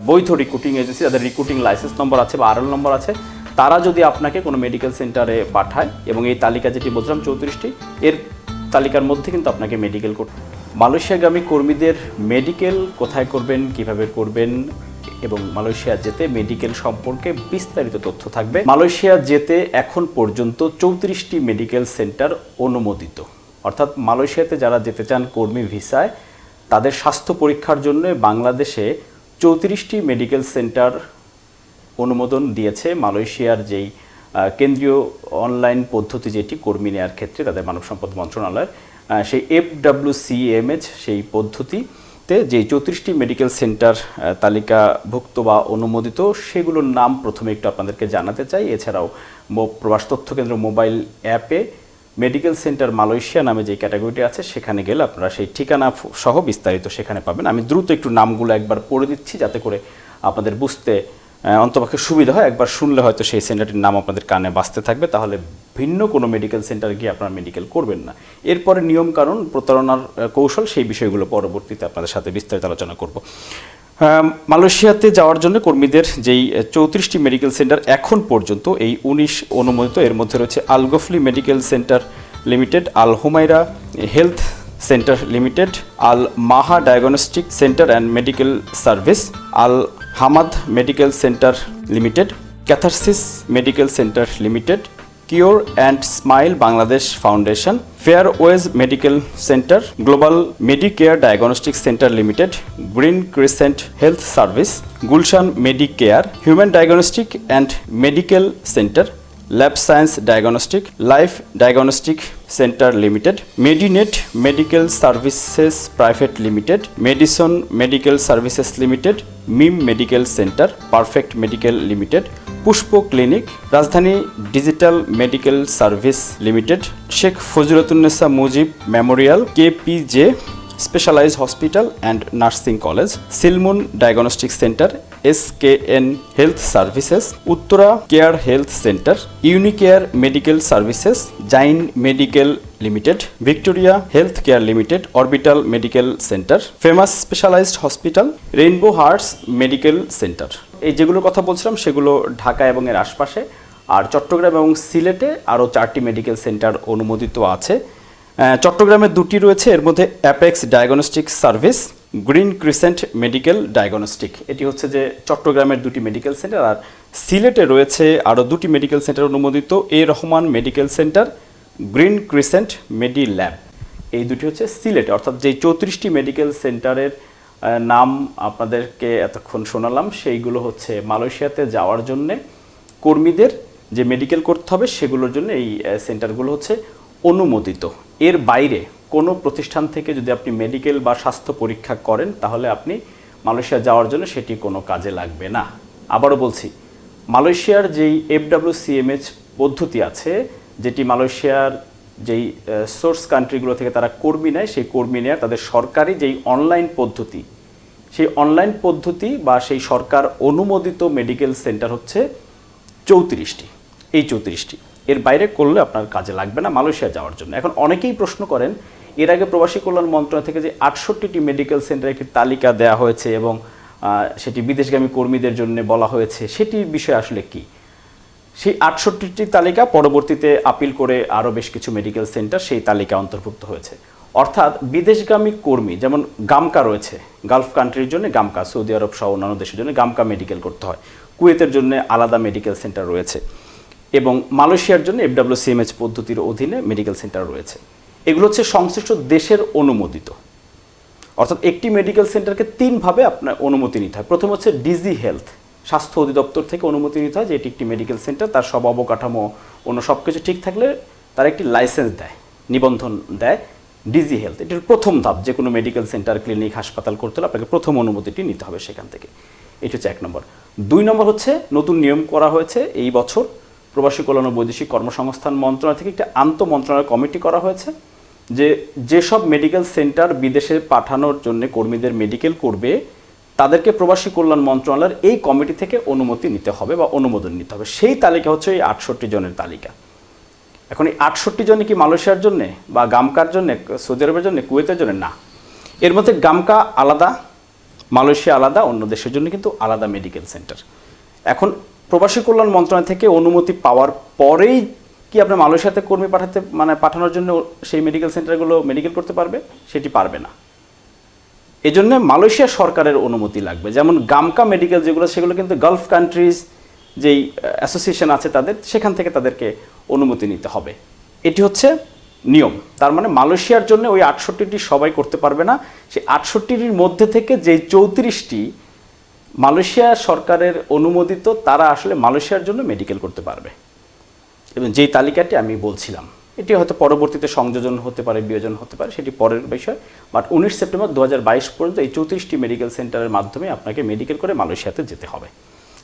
বৈধ recruiting agency যাদের recruiting licence নম্বর আছে বা আরএল নম্বর আছে, তারা যদি আপনাকে কোনো মেডিকেল সেন্টারে পাঠায়, এবং এই তালিকা যেটি বলছিলাম 34টি, এর তালিকার মধ্যে কিন্তু আপনাকে মেডিকেল করতে। মালয়েশিয়াগামী কর্মীদের মেডিকেল কোথায় করবেন, কিভাবে করবেন এবং মালয়েশিয়া যেতে মেডিকেল সম্পর্কে বিস্তারিত তথ্য থাকবে। মালয়েশিয়া যেতে এখন পর্যন্ত 34টি মেডিকেল সেন্টার অনুমোদিত, অর্থাৎ মালয়েশিয়াতে যারা যেতে চান কর্মী ভিসায়, তাদের স্বাস্থ্য পরীক্ষার জন্য বাংলাদেশে 34টি মেডিকেল সেন্টার অনুমোদন দিয়েছে মালয়েশিয়ার যেই কেন্দ্রীয় অনলাইন পদ্ধতি যেটি কর্মী নেওয়ার ক্ষেত্রে তাদের মানব সম্পদ মন্ত্রণালয়ের সেই FWCMH সেই পদ্ধতিতে যেই 34টি মেডিকেল সেন্টার তালিকাভুক্ত বা অনুমোদিত, সেগুলোর নাম প্রথমে একটু আপনাদেরকে জানাতে চাই। এছাড়াও প্রবাস তথ্য কেন্দ্র মোবাইল অ্যাপে মেডিকেল সেন্টার মালয়েশিয়া নামে যে ক্যাটাগরিটি আছে সেখানে গেলে আপনারা সেই ঠিকানা সহ বিস্তারিত সেখানে পাবেন। আমি দ্রুত একটু নামগুলো একবার পড়ে দিচ্ছি যাতে করে আপনাদের বুঝতে অন্তপক্ষে সুবিধা হয়। একবার শুনলে হয়তো সেই সেন্টারটির নাম আপনাদের কানে বাজতে থাকবে, তাহলে ভিন্ন কোনো মেডিকেল সেন্টারে গিয়ে আপনারা মেডিকেল করবেন না। এরপরে নিয়মকানুন, প্রতারণার কৌশল, সেই বিষয়গুলো পরবর্তীতে আপনাদের সাথে বিস্তারিত আলোচনা করব। মালয়েশিয়াতে যাওয়ার জন্য কর্মীদের যেই 34টি মেডিকেল সেন্টার এখন পর্যন্ত এই 19 অনুমোদিত, এর মধ্যে রয়েছে Al Ghafli Medical Centre Limited, Al Humaira Health Centre Limited, Al Maha Diagnostic Centre and Medical Service, Al Hamad Medical Centre Limited, Catharsis Medical Centre Limited, Cure and Smile Bangladesh Foundation, Fairways Medical Centre, Global Medicare Diagnostic Centre Limited, Green Crescent Health Service, Gulshan Medicare, Human Diagnostic and Medical Centre, Lab Science Diagnostic, Life Diagnostic Centre Limited, Medinet Medical Services Private Limited, Medison Medical Services limited, meme Medical Centre, Perfect Medical Limited, Pushpa Clinic, Rajdhani Digital Medical Service Limited, Sheikh Fazilatunnesa Mujib Memorial, KPJ Specialised Hospital and Nursing College, Silmoon Diagnostic Centre, SKN Health Services, Uttara Care Health Centre, Unicare Medical Services, Zain Medical Limited, Victoria Health Care Limited, Orbital Medical Centre, Famous Specialised Hospital, Rainbow Hearts Medical Centre. এই যেগুলোর কথা বলছিলাম সেগুলো ঢাকা এবং এর আশপাশে, আর চট্টগ্রাম এবং সিলেটে আরও 4টি মেডিকেল সেন্টার অনুমোদিত আছে। চট্টগ্রামে 2টি রয়েছে, এর মধ্যে apex diagnostic service, green crescent medical diagnostic, এটি হচ্ছে যে চট্টগ্রামের 2টি মেডিকেল সেন্টার। আর সিলেটে রয়েছে আরও 2টি মেডিকেল সেন্টার অনুমোদিত, Rahman Medical Centre, Green Crescent Medi Lab, এই দুটি হচ্ছে সিলেটে। অর্থাৎ যেই 34টি মেডিকেল সেন্টারের নাম আপনাদেরকে এতক্ষণ শোনালাম, সেইগুলো হচ্ছে মালয়েশিয়াতে যাওয়ার জন্যে কর্মীদের যে মেডিকেল করতে হবে সেগুলোর জন্য এই সেন্টারগুলো হচ্ছে অনুমোদিত। এর বাইরে কোনো প্রতিষ্ঠান থেকে যদি আপনি মেডিকেল বা স্বাস্থ্য পরীক্ষা করেন তাহলে আপনি মালয়েশিয়া যাওয়ার জন্য সেটি কোনো কাজে লাগবে না। আবারও বলছি, মালয়েশিয়ার যেই FWCMH পদ্ধতি আছে, যেটি মালয়েশিয়ার যেই সোর্স কান্ট্রিগুলো থেকে তারা কর্মী নেয়, সেই কর্মী নেয়ার তাদের সরকারি যেই অনলাইন পদ্ধতি, সেই অনলাইন পদ্ধতি বা সেই সরকার অনুমোদিত মেডিকেল সেন্টার হচ্ছে 34টি। এই 34টি, এর বাইরে করলে আপনার কাজে লাগবে না মালয়েশিয়া যাওয়ার জন্য। এখন অনেকেই প্রশ্ন করেন, এর আগে প্রবাসী কল্যাণ মন্ত্রণালয় থেকে যে 68টি মেডিকেল সেন্টারের একটি তালিকা দেওয়া হয়েছে এবং সেটি বিদেশগামী কর্মীদের জন্য বলা হয়েছে, সেটির বিষয় আসলে কি? সেই 68টি তালিকা পরবর্তীতে আপিল করে আরও বেশ কিছু মেডিকেল সেন্টার সেই তালিকা অন্তর্ভুক্ত হয়েছে। অর্থাৎ বিদেশগামী কর্মী, যেমন গামকা রয়েছে, গালফ কান্ট্রির জন্য গামকা, সৌদি আরব সহ অন্যান্য দেশের জন্য গামকা মেডিকেল করতে হয়, কুয়েতের জন্য আলাদা মেডিকেল সেন্টার রয়েছে, এবং মালয়েশিয়ার জন্য FWCMH পদ্ধতির অধীনে মেডিকেল সেন্টার রয়েছে। এগুলো হচ্ছে সংশ্লিষ্ট দেশের অনুমোদিত। অর্থাৎ একটি মেডিকেল সেন্টারকে 3ভাবে আপনার অনুমতি নিতে হয়। প্রথম হচ্ছে ডিজি হেলথ, স্বাস্থ্য অধিদপ্তর থেকে অনুমতি নিতে হয় যে এটি একটি মেডিকেল সেন্টার, তার সব অবকাঠামো অন্য সব কিছু ঠিক থাকলে তার একটি লাইসেন্স দেয়, নিবন্ধন দেয় ডিজি হেলথ। এটির প্রথম ধাপ, যে কোনো মেডিকেল সেন্টার, ক্লিনিক, হাসপাতাল করতে হলে আপনাকে প্রথম অনুমতিটি নিতে হবে সেখান থেকে। এটি হচ্ছে 1 নম্বর। 2 নম্বর হচ্ছে নতুন নিয়ম করা হয়েছে এই বছর, প্রবাসী কল্যাণ ও বৈদেশিক কর্মসংস্থান মন্ত্রণালয় থেকে একটা আন্তঃমন্ত্রণালয় কমিটি করা হয়েছে, যেসব মেডিকেল সেন্টার বিদেশে পাঠানোর জন্য কর্মীদের মেডিকেল করবে তাদেরকে প্রবাসী কল্যাণ মন্ত্রণালয়ের এই কমিটি থেকে অনুমতি নিতে হবে বা অনুমোদন নিতে হবে। সেই তালিকা হচ্ছে এই 68 জনের তালিকা। এখন এই 68 জনে কি মালয়েশিয়ার জন্য বা গামকার জন্য, সৌদি আরবের জন্য, কুয়েতের জন্য? না, এর মধ্যে গামকা আলাদা, মালয়েশিয়া আলাদা, অন্য দেশের জন্য কিন্তু আলাদা মেডিকেল সেন্টার। এখন প্রবাসী কল্যাণ মন্ত্রণালয় থেকে অনুমতি পাওয়ার পরেই কি আপনি মালয়েশিয়াতে কর্মী পাঠানোর জন্য সেই মেডিকেল সেন্টারগুলো মেডিকেল করতে পারবে? সেটি পারবে না। এজন্য মালয়েশিয়া সরকারের অনুমতি লাগবে। যেমন গামকা মেডিকেল যেগুলো, সেগুলো কিন্তু গালফ কান্ট্রিজ যেই অ্যাসোসিয়েশন আছে তাদের, সেখান থেকে তাদেরকে অনুমতি নিতে হবে। এটি হচ্ছে নিয়ম। তার মানে মালয়েশিয়ার জন্য ওই 68টি সবাই করতে পারবে না। সেই 68টির মধ্যে থেকে যেই 34টি মালয়েশিয়া সরকারের অনুমোদিত, তারা আসলে মালয়েশিয়ার জন্য মেডিকেল করতে পারবে। এবং যেই তালিকাটি আমি বলছিলাম, এটি হয়তো পরবর্তীতে সংযোজন হতে পারে, বিয়োজন হতে পারে, সেটি পরের বিষয়। বাট 19 সেপ্টেম্বর 2022 পর্যন্ত এই 34টি মেডিকেল সেন্টারের মাধ্যমে আপনাকে মেডিকেল করে মালয়েশিয়াতে যেতে হবে।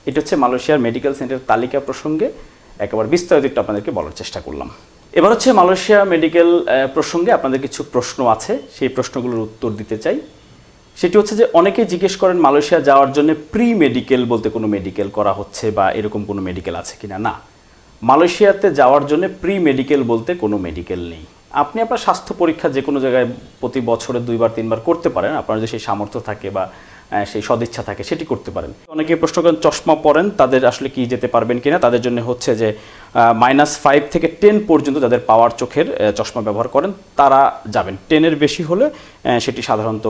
এটা হচ্ছে মালয়েশিয়ার মেডিকেল সেন্টার তালিকা প্রসঙ্গে একেবারে বিস্তারিত আপনাদেরকে বলার চেষ্টা করলাম। এবার হচ্ছে মালয়েশিয়া মেডিকেল প্রসঙ্গে আপনাদের কিছু প্রশ্ন আছে, সেই প্রশ্নগুলোর উত্তর দিতে চাই। সেটি হচ্ছে যে অনেকেই জিজ্ঞেস করেন মালয়েশিয়া যাওয়ার জন্য প্রি মেডিকেল বলতে কোনো মেডিকেল করা হচ্ছে বা এরকম কোনো মেডিকেল আছে কিনা। না, মালয়েশিয়াতে যাওয়ার জন্য প্রি মেডিকেল বলতে কোনো মেডিকেল নেই। আপনি আপনার স্বাস্থ্য পরীক্ষা যে কোনো জায়গায় প্রতি বছরে 2বার 3বার করতে পারেন, আপনার যদি সেই সামর্থ্য থাকে বা সেই সদিচ্ছা থাকে সেটি করতে পারেন। অনেকে প্রশ্ন করেন চশমা পরেন তাদের আসলে কি যেতে পারবেন কিনা। তাদের জন্য হচ্ছে যে -5 থেকে 10 পর্যন্ত যাদের পাওয়ার চোখের চশমা ব্যবহার করেন তারা যাবেন। 10-এর বেশি হলে সেটি সাধারণত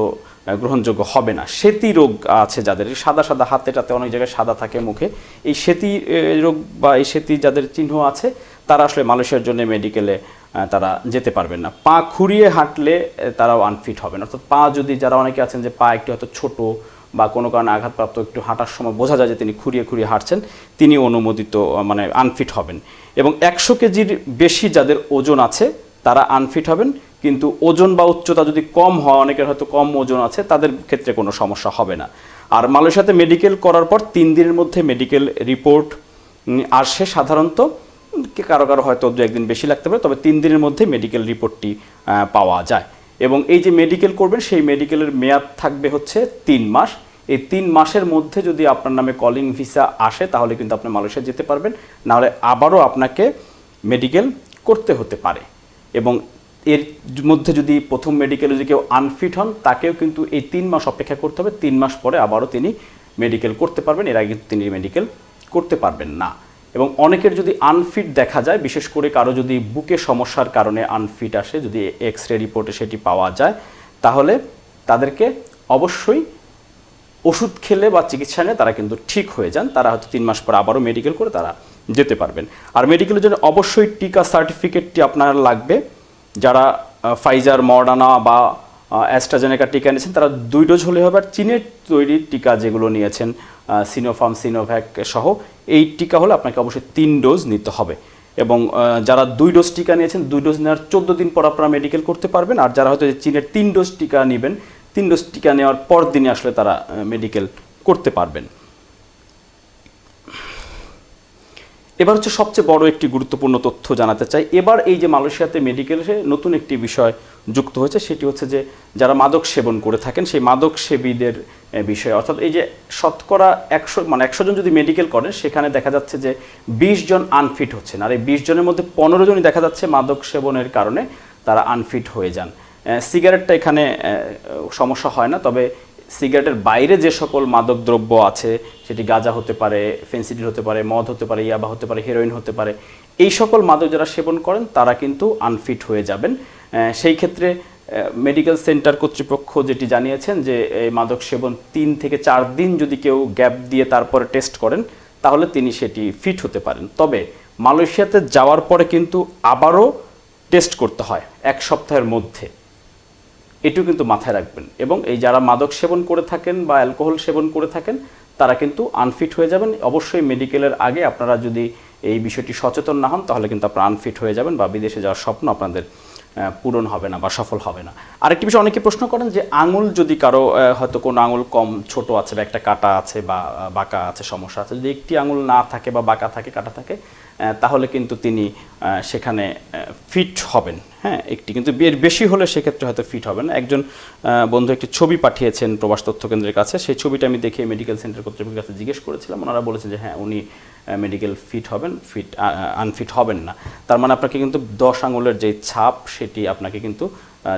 গ্রহণযোগ্য হবে না। সেতী রোগ আছে যাদের, সাদা সাদা হাতে টাতে অনেক জায়গায় সাদা থাকে মুখে, এই সেতী রোগ বা এই সেতী যাদের চিহ্ন আছে তারা আসলে মালয়েশিয়ার জন্য মেডিকেলে তারা যেতে পারবেন না। পা খুঁড়িয়ে হাঁটলে তারাও আনফিট হবেন। অর্থাৎ পা যদি, যারা অনেকে আছেন যে পা একটু হয়তো ছোট বা কোনো কারণে আঘাতপ্রাপ্ত, একটু হাঁটার সময় বোঝা যায় যে তিনি খুঁড়িয়ে খুঁড়িয়ে হাঁটছেন, তিনি অনুমোদিত আনফিট হবেন। এবং 100 কেজির বেশি যাদের ওজন আছে তারা আনফিট হবেন। কিন্তু ওজন বা উচ্চতা যদি কম হয়, অনেকের হয়তো কম ওজন আছে, তাদের ক্ষেত্রে কোনো সমস্যা হবে না। আর মালয়েশিয়াতে মেডিকেল করার পর 3 দিনের মধ্যে মেডিকেল রিপোর্ট আসে সাধারণত, কারো কারো হয়তো 2-1 দিন বেশি লাগতে পারে, তবে 3 দিনের মধ্যে মেডিকেল রিপোর্টটি পাওয়া যায়। এবং এই যে মেডিকেল করবেন সেই মেডিকেলের মেয়াদ থাকবে হচ্ছে 3 মাস। এই 3 মাসের মধ্যে যদি আপনার নামে কলিং ভিসা আসে তাহলে কিন্তু আপনি মালয়েশিয়া যেতে পারবেন, নাহলে আবারও আপনাকে মেডিকেল করতে হতে পারে। এবং এর মধ্যে যদি প্রথম মেডিকেলে যদি কেউ আনফিট হন তাকেও কিন্তু এই 3 মাস অপেক্ষা করতে হবে। 3 মাস পরে আবারও তিনি মেডিকেল করতে পারবেন, এর আগে তিনি মেডিকেল করতে পারবেন না। এবং অনেকের যদি আনফিট দেখা যায়, বিশেষ করে কারো যদি বুকে সমস্যার কারণে আনফিট আসে, যদি এক্স-রে রিপোর্টে সেটি পাওয়া যায়, তাহলে তাদেরকে অবশ্যই ওষুধ খেলে বা চিকিৎসা নিয়ে তারা কিন্তু ঠিক হয়ে যান। তারা হয়তো 3 মাস পর আবারও মেডিকেল করে তারা যেতে পারবেন। আর মেডিকেলের জন্য অবশ্যই টিকা সার্টিফিকেটটি আপনার লাগবে। যারা ফাইজার, মডার্না বা অ্যাস্ট্রাজেনেকা টিকা নিয়েছেন তারা 2 ডোজ হলে হবে। আর চীনের তৈরি টিকা যেগুলো নিয়েছেন, সিনোফার্ম, সিনোভ্যাক সহ, এই টিকা হলে আপনাকে অবশ্যই 3 ডোজ নিতে হবে। এবং যারা 2 ডোজ টিকা নিয়েছেন, 2 ডোজ নেওয়ার 14 দিন পর আপনারা মেডিকেল করতে পারবেন। আর যারা হয়তো চীনের 3 ডোজ টিকা নেবেন, 3 ডোজ টিকা নেওয়ার পর দিনে আসলে তারা মেডিকেল করতে পারবেন। এবার হচ্ছে সবচেয়ে বড় একটি গুরুত্বপূর্ণ তথ্য জানাতে চাই। এবার এই যে মালয়েশিয়াতে মেডিকেলে নতুন একটি বিষয় যুক্ত হয়েছে, সেটি হচ্ছে যে যারা মাদক সেবন করে থাকেন সেই মাদক সেবীদের বিষয়ে। অর্থাৎ এই যে শতকরা 100 জন যদি মেডিকেল করেন, সেখানে দেখা যাচ্ছে যে 20 জন আনফিট হচ্ছেন। আর এই 20 জনের মধ্যে 15 জনই দেখা যাচ্ছে মাদক সেবনের কারণে তারা আনফিট হয়ে যান। সিগারেটটা এখানে সমস্যা হয় না, তবে সিগারেটের বাইরে যে সকল মাদক দ্রব্য আছে, সেটি গাঁজা হতে পারে, ফেন্সিডিল হতে পারে, মদ হতে পারে, ইয়াবা হতে পারে, হেরোইন হতে পারে, এই সকল মাদক যারা সেবন করেন তারা কিন্তু আনফিট হয়ে যাবেন। সেই ক্ষেত্রে মেডিকেল সেন্টার কর্তৃপক্ষ যেটি জানিয়েছেন যে এই মাদক সেবন 3 থেকে 4 দিন যদি কেউ গ্যাপ দিয়ে তারপরে টেস্ট করেন তাহলে তিনি সেটি ফিট হতে পারেন। তবে মালয়েশিয়াতে যাওয়ার পরে কিন্তু আবারও টেস্ট করতে হয় 1 সপ্তাহের মধ্যে, এটিও কিন্তু মাথায় রাখবেন। এবং এই যারা মাদক সেবন করে থাকেন বা অ্যালকোহল সেবন করে থাকেন তারা কিন্তু আনফিট হয়ে যাবেন। অবশ্যই মেডিকেলের আগে আপনারা যদি এই বিষয়টি সচেতন না হন তাহলে কিন্তু আপনারা আনফিট হয়ে যাবেন বা বিদেশে যাওয়ার স্বপ্ন আপনাদের পূরণ হবে না বা সফল হবে না। আরেকটি বিষয় অনেকে প্রশ্ন করেন যে আঙুল যদি কারো হয়তো কোনো আঙুল কম ছোট আছে বা একটা কাটা আছে বা বাঁকা আছে, সমস্যা আছে, যদি একটি আঙুল না থাকে বা বাঁকা থাকে, কাটা থাকে, তাহলে কিন্তু তিনি সেখানে ফিট হবেন। হ্যাঁ, একটি কিন্তু এর বেশি হলে সেক্ষেত্রে হয়তো ফিট হবেন। একজন বন্ধু একটি ছবি পাঠিয়েছেন প্রবাস তথ্য কেন্দ্রের কাছে, সেই ছবিটা আমি দেখে মেডিকেল সেন্টার কর্তৃপক্ষের কাছে জিজ্ঞেস করেছিলাম। ওনারা বলেছেন যে হ্যাঁ, উনি মেডিকেল ফিট হবেন, আনফিট হবেন না। তার মানে আপনাকে কিন্তু 10 আঙুলের যে ছাপ সেটি আপনাকে কিন্তু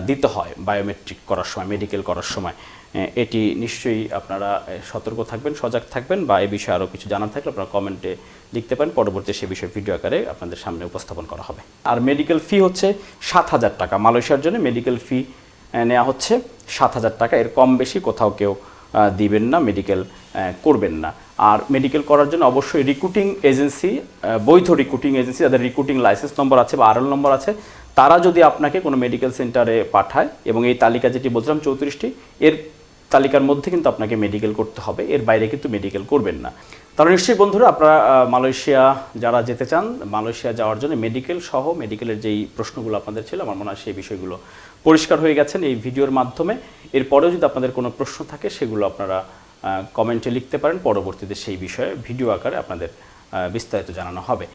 দিতে হয় বায়োমেট্রিক করার সময়, মেডিকেল করার সময়। এটি নিশ্চয়ই আপনারা সতর্ক থাকবেন, সজাগ থাকবেন, বা এই বিষয়ে আরও কিছু জানার থাকলে আপনারা কমেন্টে লিখতে পারেন, পরবর্তী সে বিষয়ে ভিডিও আকারে আপনাদের সামনে উপস্থাপন করা হবে। আর মেডিকেল ফি হচ্ছে 7,000 টাকা। মালয়েশিয়ার জন্য মেডিকেল ফি নেওয়া হচ্ছে 7,000 টাকা। এর কম বেশি কোথাও কেউ দিবেন না, মেডিকেল করবেন না। আর মেডিকেল করার জন্য অবশ্যই রিক্রুটিং এজেন্সি, বৈধ রিক্রুটিং এজেন্সি যাদের রিক্রুটিং লাইসেন্স নম্বর আছে বা আরএল নম্বর আছে, তারা যদি আপনাকে কোনো মেডিকেল সেন্টারে পাঠায়, এবং এই তালিকা যেটি বলছিলাম 34টি, এর তালিকার মধ্যে কিন্তু আপনাকে মেডিকেল করতে হবে, এর বাইরে কিন্তু মেডিকেল করবেন না। তাহলে নিশ্চয়ই বন্ধুরা, আপনারা মালয়েশিয়া যারা যেতে চান, মালয়েশিয়া যাওয়ার জন্য মেডিকেল সহ মেডিকেলের যেই প্রশ্নগুলো আপনাদের ছিল, আমার মনে হয় সেই বিষয়গুলো পরিষ্কার হয়ে গেছেন এই ভিডিওর মাধ্যমে। এরপরেও যদি আপনাদের কোনো প্রশ্ন থাকে সেগুলো আপনারা কমেন্টে লিখতে পারেন, পরবর্তীতে সেই বিষয়ে ভিডিও আকারে আপনাদের বিস্তারিত জানানো হবে।